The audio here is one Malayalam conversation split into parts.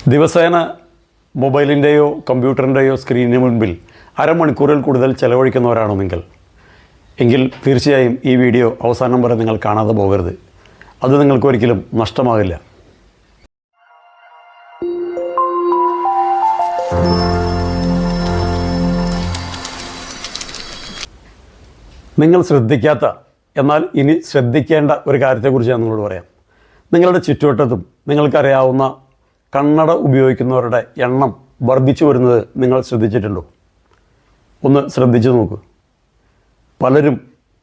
ദിവസേന മൊബൈലിൻ്റെയോ കമ്പ്യൂട്ടറിൻ്റെയോ സ്ക്രീനിന് മുൻപിൽ അരമണിക്കൂറിൽ കൂടുതൽ ചെലവഴിക്കുന്നവരാണോ നിങ്ങൾ? എങ്കിൽ തീർച്ചയായും ഈ വീഡിയോ അവസാനം വരെ നിങ്ങൾ കാണാതെ പോകരുത്. അത് നിങ്ങൾക്കൊരിക്കലും നഷ്ടമാകില്ല. നിങ്ങൾ ശ്രദ്ധിക്കാത്ത എന്നാൽ ഇനി ശ്രദ്ധിക്കേണ്ട ഒരു കാര്യത്തെക്കുറിച്ച് ഞാൻ നിങ്ങളോട് പറയാം. നിങ്ങളുടെ ചുറ്റുവട്ടത്തും നിങ്ങൾക്കറിയാവുന്ന കണ്ണട ഉപയോഗിക്കുന്നവരുടെ എണ്ണം വർദ്ധിച്ചു വരുന്നത് നിങ്ങൾ ശ്രദ്ധിച്ചിട്ടുണ്ടോ? ഒന്ന് ശ്രദ്ധിച്ചു നോക്കൂ. പലരും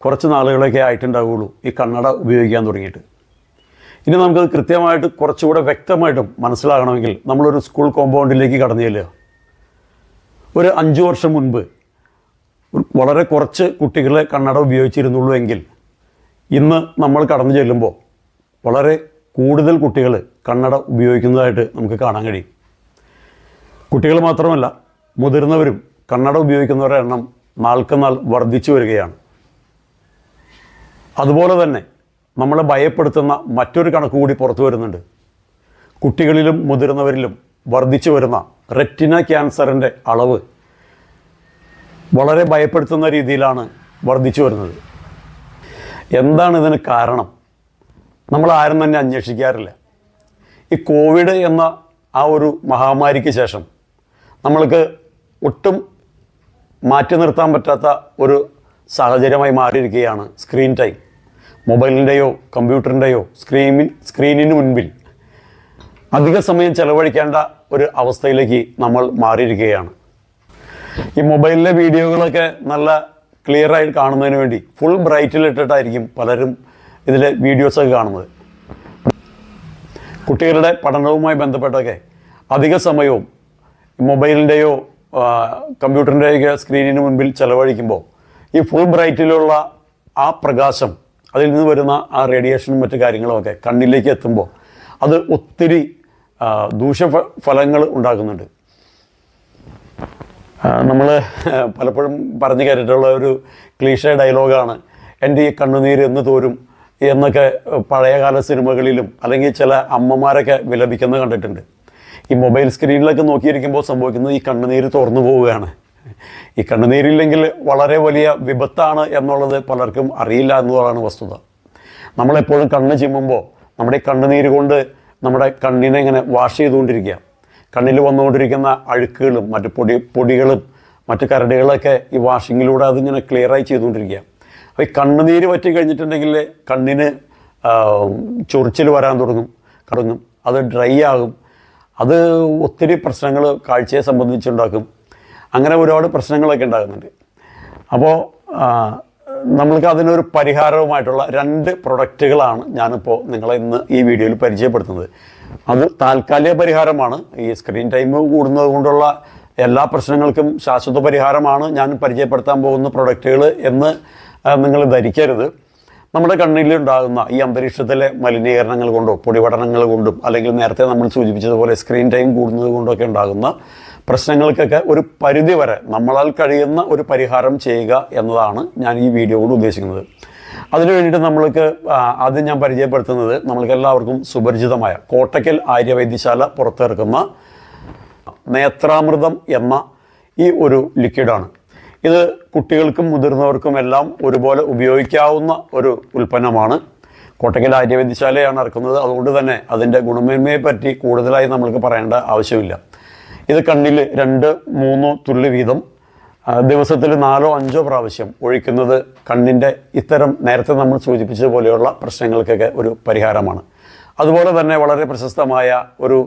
കുറച്ച് നാളുകളൊക്കെ ആയിട്ടുണ്ടാവുകയുള്ളൂ ഈ കണ്ണട ഉപയോഗിക്കാൻ തുടങ്ങിയിട്ട്. ഇനി നമുക്കത് കൃത്യമായിട്ട് കുറച്ചുകൂടെ വ്യക്തമായിട്ടും മനസ്സിലാകണമെങ്കിൽ നമ്മളൊരു സ്കൂൾ കോമ്പൗണ്ടിലേക്ക് കടന്നു ചെല്ലുക. ഒരു 5 വർഷം മുൻപ് വളരെ കുറച്ച് കുട്ടികളെ കണ്ണട ഉപയോഗിച്ചിരുന്നുള്ളൂ എങ്കിൽ ഇന്ന് നമ്മൾ കടന്നു ചെല്ലുമ്പോൾ വളരെ കൂടുതൽ കുട്ടികൾ കണ്ണട ഉപയോഗിക്കുന്നതായിട്ട് നമുക്ക് കാണാൻ കഴിയും. കുട്ടികൾ മാത്രമല്ല, മുതിർന്നവരും കണ്ണട ഉപയോഗിക്കുന്നവരുടെ എണ്ണം നാൾക്കുനാൾ വർദ്ധിച്ചു വരികയാണ്. അതുപോലെ തന്നെ നമ്മളെ ഭയപ്പെടുത്തുന്ന മറ്റൊരു കണക്ക് കൂടി പുറത്തു വരുന്നുണ്ട്. കുട്ടികളിലും മുതിർന്നവരിലും വർദ്ധിച്ചു വരുന്ന റെറ്റിന ക്യാൻസറിൻ്റെ അളവ് വളരെ ഭയപ്പെടുത്തുന്ന രീതിയിലാണ് വർദ്ധിച്ചു വരുന്നത്. എന്താണ് ഇതിന് കാരണം? നമ്മൾ ആരും തന്നെ അന്വേഷിക്കാറില്ല. ഈ കോവിഡ് എന്ന ആ ഒരു മഹാമാരിക്ക് ശേഷം നമ്മൾക്ക് ഒട്ടും മാറ്റി നിർത്താൻ പറ്റാത്ത ഒരു സാഹചര്യമായി മാറിയിരിക്കുകയാണ് സ്ക്രീൻ ടൈം. മൊബൈലിൻ്റെയോ കമ്പ്യൂട്ടറിൻ്റെയോ സ്ക്രീനിന് മുൻപിൽ അധിക സമയം ചെലവഴിക്കേണ്ട ഒരു അവസ്ഥയിലേക്ക് നമ്മൾ മാറിയിരിക്കുകയാണ്. ഈ മൊബൈലിലെ വീഡിയോകളൊക്കെ നല്ല ക്ലിയറായിട്ട് കാണുന്നതിന് വേണ്ടി ഫുൾ ബ്രൈറ്റിലിട്ടിട്ടായിരിക്കും പലരും ഇതിലെ വീഡിയോസൊക്കെ കാണുന്നത്. കുട്ടികളുടെ പഠനവുമായി ബന്ധപ്പെട്ടൊക്കെ അധിക സമയവും മൊബൈലിൻ്റെയോ കമ്പ്യൂട്ടറിൻ്റെയൊക്കെ സ്ക്രീനിന് മുൻപിൽ ചെലവഴിക്കുമ്പോൾ ഈ ഫുൾ ബ്രൈറ്റിലുള്ള ആ പ്രകാശം, അതിൽ നിന്ന് വരുന്ന ആ റേഡിയേഷനും മറ്റു കാര്യങ്ങളുമൊക്കെ കണ്ണിലേക്ക് എത്തുമ്പോൾ അത് ഒത്തിരി ദൂഷ്യഫലങ്ങൾ ഉണ്ടാക്കുന്നുണ്ട്. നമ്മൾ പലപ്പോഴും പറഞ്ഞു കേട്ടിട്ടുള്ള ഒരു ക്ലീഷേ ഡയലോഗാണ്, എൻ്റെ ഈ കണ്ണുനീര് എന്ന് തോരും എന്നൊക്കെ പഴയകാല സിനിമകളിലും അല്ലെങ്കിൽ ചില അമ്മമാരൊക്കെ വിലപിക്കുന്നത് കണ്ടിട്ടുണ്ട്. ഈ മൊബൈൽ സ്ക്രീനിലൊക്കെ നോക്കിയിരിക്കുമ്പോൾ സംഭവിക്കുന്നത് ഈ കണ്ണുനീര് തുറന്നു പോവുകയാണ്. ഈ കണ്ണുനീരില്ലെങ്കിൽ വളരെ വലിയ വിപത്താണ് എന്നുള്ളത് പലർക്കും അറിയില്ല എന്നതാണ് വസ്തുത. നമ്മളെപ്പോഴും കണ്ണ് ചിമ്മുമ്പോൾ നമ്മുടെ ഈ കണ്ണുനീര് കൊണ്ട് നമ്മുടെ കണ്ണിനെ ഇങ്ങനെ വാഷ് ചെയ്തുകൊണ്ടിരിക്കുക. കണ്ണിൽ വന്നുകൊണ്ടിരിക്കുന്ന അഴുക്കുകളും മറ്റു പൊടികളും മറ്റു കരടുകളൊക്കെ ഈ വാഷിങ്ങിലൂടെ അതിങ്ങനെ ക്ലിയറായി ചെയ്തുകൊണ്ടിരിക്കുക. അപ്പോൾ ഈ കണ്ണുനീര് പറ്റി കഴിഞ്ഞിട്ടുണ്ടെങ്കിൽ കണ്ണിന് ചൊറിച്ചിൽ വരാൻ തുടങ്ങും, അത് ഡ്രൈ ആകും. അത് ഒത്തിരി പ്രശ്നങ്ങൾ കാഴ്ചയെ സംബന്ധിച്ചുണ്ടാക്കും. അങ്ങനെ ഒരുപാട് പ്രശ്നങ്ങളൊക്കെ ഉണ്ടാകുന്നുണ്ട്. അപ്പോൾ നമ്മൾക്ക് അതിനൊരു പരിഹാരവുമായിട്ടുള്ള 2 പ്രൊഡക്റ്റുകളാണ് ഞാനിപ്പോൾ നിങ്ങളെ ഇന്ന് ഈ വീഡിയോയിൽ പരിചയപ്പെടുത്തുന്നത്. അത് താൽക്കാലിക പരിഹാരമാണ്. ഈ സ്ക്രീൻ ടൈം കൂടുന്നത് കൊണ്ടുള്ള എല്ലാ പ്രശ്നങ്ങൾക്കും ശാശ്വത പരിഹാരമാണ് ഞാൻ പരിചയപ്പെടുത്താൻ പോകുന്ന പ്രൊഡക്റ്റുകൾ എന്ന് നിങ്ങൾ ധരിക്കരുത്. നമ്മുടെ കണ്ണിലുണ്ടാകുന്ന ഈ അന്തരീക്ഷത്തിലെ മലിനീകരണങ്ങൾ കൊണ്ടോ പൊടിപടലങ്ങൾ കൊണ്ടും അല്ലെങ്കിൽ നേരത്തെ നമ്മൾ സൂചിപ്പിച്ചതുപോലെ സ്ക്രീൻ ടൈം കൂടുന്നത് കൊണ്ടൊക്കെ ഉണ്ടാകുന്ന പ്രശ്നങ്ങൾക്കൊക്കെ ഒരു പരിധി വരെ നമ്മളാൽ കഴിയുന്ന ഒരു പരിഹാരം ചെയ്യുക എന്നതാണ് ഞാൻ ഈ വീഡിയോ കൊണ്ട് ഉദ്ദേശിക്കുന്നത്. അതിനു വേണ്ടിയിട്ട് നമ്മൾക്ക് ആദ്യം ഞാൻ പരിചയപ്പെടുത്തുന്നത് നമ്മൾക്ക് എല്ലാവർക്കും സുപരിചിതമായ കോട്ടയ്ക്കൽ ആര്യവൈദ്യശാല പുറത്തിറക്കുന്ന നേത്രാമൃതം എന്ന ഈ ഒരു ലിക്വിഡാണ്. ഇത് കുട്ടികൾക്കും മുതിർന്നവർക്കും എല്ലാം ഒരുപോലെ ഉപയോഗിക്കാവുന്ന ഒരു ഉൽപ്പന്നമാണ്. കോട്ടയ്ക്കൽ ആര്യവൈദ്യശാലയാണ് ഇറക്കുന്നത്. അതുകൊണ്ട് തന്നെ അതിൻ്റെ ഗുണമേന്മയെ പറ്റി കൂടുതലായി നമ്മൾക്ക് പറയേണ്ട ആവശ്യമില്ല. ഇത് കണ്ണിൽ 2-3 തുള്ളി വീതം ദിവസത്തിൽ 4-5 പ്രാവശ്യം ഒഴിക്കുന്നത് കണ്ണിൻ്റെ ഇത്തരം നേരത്തെ നമ്മൾ സൂചിപ്പിച്ചതുപോലെയുള്ള പ്രശ്നങ്ങൾക്കൊക്കെ ഒരു പരിഹാരമാണ്. അതുപോലെ തന്നെ വളരെ പ്രശസ്തമായ ഒരു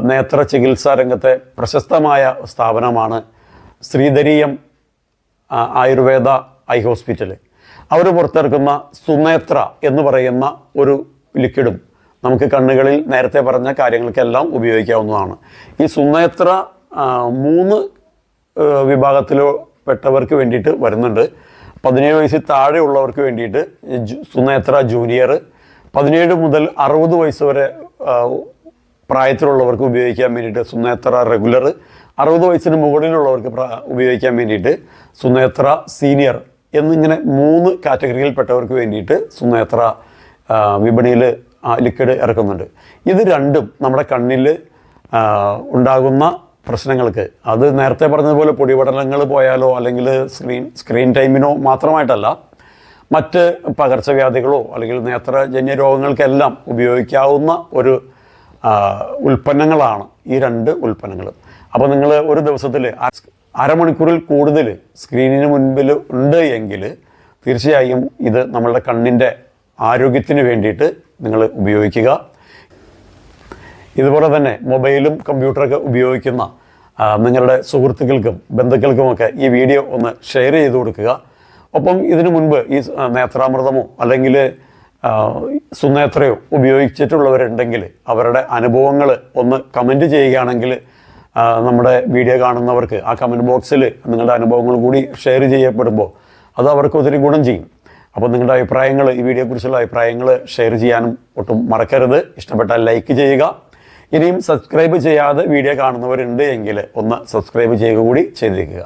നേത്ര ചികിത്സാ രംഗത്തെ പ്രശസ്തമായ സ്ഥാപനമാണ് ശ്രീധരീയം ആയുർവേദ ഐ ഹോസ്പിറ്റൽ. അവർ പുറത്തിറക്കുന്ന സുനേത്ര എന്ന് പറയുന്ന ഒരു ലിക്വിഡും നമുക്ക് കണ്ണുകളിൽ നേരത്തെ പറഞ്ഞ കാര്യങ്ങൾക്കെല്ലാം ഉപയോഗിക്കാവുന്നതാണ്. ഈ സുനേത്ര 3 വിഭാഗത്തിൽപ്പെട്ടവർക്ക് വേണ്ടിയിട്ട് വരുന്നുണ്ട്. 17 വയസ്സിൽ താഴെയുള്ളവർക്ക് വേണ്ടിയിട്ട് സുനേത്ര ജൂനിയർ, 17 മുതൽ 60 വയസ്സ് വരെ പ്രായത്തിലുള്ളവർക്ക് ഉപയോഗിക്കാൻ വേണ്ടിയിട്ട് സുനേത്ര റെഗുലർ, 60 വയസ്സിന് മുകളിലുള്ളവർക്ക് ഉപയോഗിക്കാൻ വേണ്ടിയിട്ട് സുനേത്ര സീനിയർ എന്നിങ്ങനെ 3 കാറ്റഗറിയിൽപ്പെട്ടവർക്ക് വേണ്ടിയിട്ട് സുനേത്ര വിപണിയിൽ ലിക്വിഡ് ഇറക്കുന്നുണ്ട്. ഇത് രണ്ടും നമ്മുടെ കണ്ണിൽ ഉണ്ടാകുന്ന പ്രശ്നങ്ങൾക്ക് അത് നേരത്തെ പറഞ്ഞതുപോലെ പൊടിപടലങ്ങൾ പോയാലോ അല്ലെങ്കിൽ സ്ക്രീൻ ടൈമിനോ മാത്രമായിട്ടല്ല, മറ്റ് പകർച്ചവ്യാധികളോ അല്ലെങ്കിൽ നേത്രജന്യ രോഗങ്ങൾക്കെല്ലാം ഉപയോഗിക്കാവുന്ന ഒരു ഉൽപ്പന്നങ്ങളാണ് ഈ 2 ഉൽപ്പന്നങ്ങളും. അപ്പോൾ നിങ്ങൾ ഒരു ദിവസത്തിൽ അരമണിക്കൂറിൽ കൂടുതൽ സ്ക്രീനിന് മുൻപിൽ ഉണ്ട് എങ്കിൽ തീർച്ചയായും ഇത് നമ്മളുടെ കണ്ണിൻ്റെ ആരോഗ്യത്തിന് വേണ്ടിയിട്ട് നിങ്ങൾ ഉപയോഗിക്കുക. ഇതുപോലെ തന്നെ മൊബൈലും കമ്പ്യൂട്ടറൊക്കെ ഉപയോഗിക്കുന്ന നിങ്ങളുടെ സുഹൃത്തുക്കൾക്കും ബന്ധുക്കൾക്കുമൊക്കെ ഈ വീഡിയോ ഒന്ന് ഷെയർ ചെയ്ത് കൊടുക്കുക. ഒപ്പം ഇതിനു മുൻപ് ഈ നേത്രാമൃതമോ അല്ലെങ്കിൽ സുനേത്രയോ ഉപയോഗിച്ചിട്ടുള്ളവരുണ്ടെങ്കിൽ അവരുടെ അനുഭവങ്ങൾ ഒന്ന് കമൻറ്റ് ചെയ്യുകയാണെങ്കിൽ നമ്മുടെ വീഡിയോ കാണുന്നവർക്ക് ആ കമൻറ്റ് ബോക്സിൽ നിങ്ങളുടെ അനുഭവങ്ങൾ കൂടി ഷെയർ ചെയ്യപ്പെടുമ്പോൾ അത് അവർക്ക് ഒത്തിരി ഗുണം ചെയ്യും. അപ്പോൾ നിങ്ങളുടെ അഭിപ്രായങ്ങൾ, ഈ വീഡിയോയെക്കുറിച്ചുള്ള അഭിപ്രായങ്ങൾ ഷെയർ ചെയ്യാനും ഒട്ടും മറക്കരുത്. ഇഷ്ടപ്പെട്ടാൽ ലൈക്ക് ചെയ്യുക. ഇനിയും സബ്സ്ക്രൈബ് ചെയ്യാതെ വീഡിയോ കാണുന്നവരുണ്ട് എങ്കിൽ ഒന്ന് സബ്സ്ക്രൈബ് ചെയ്യുക കൂടി ചെയ്തേക്കുക.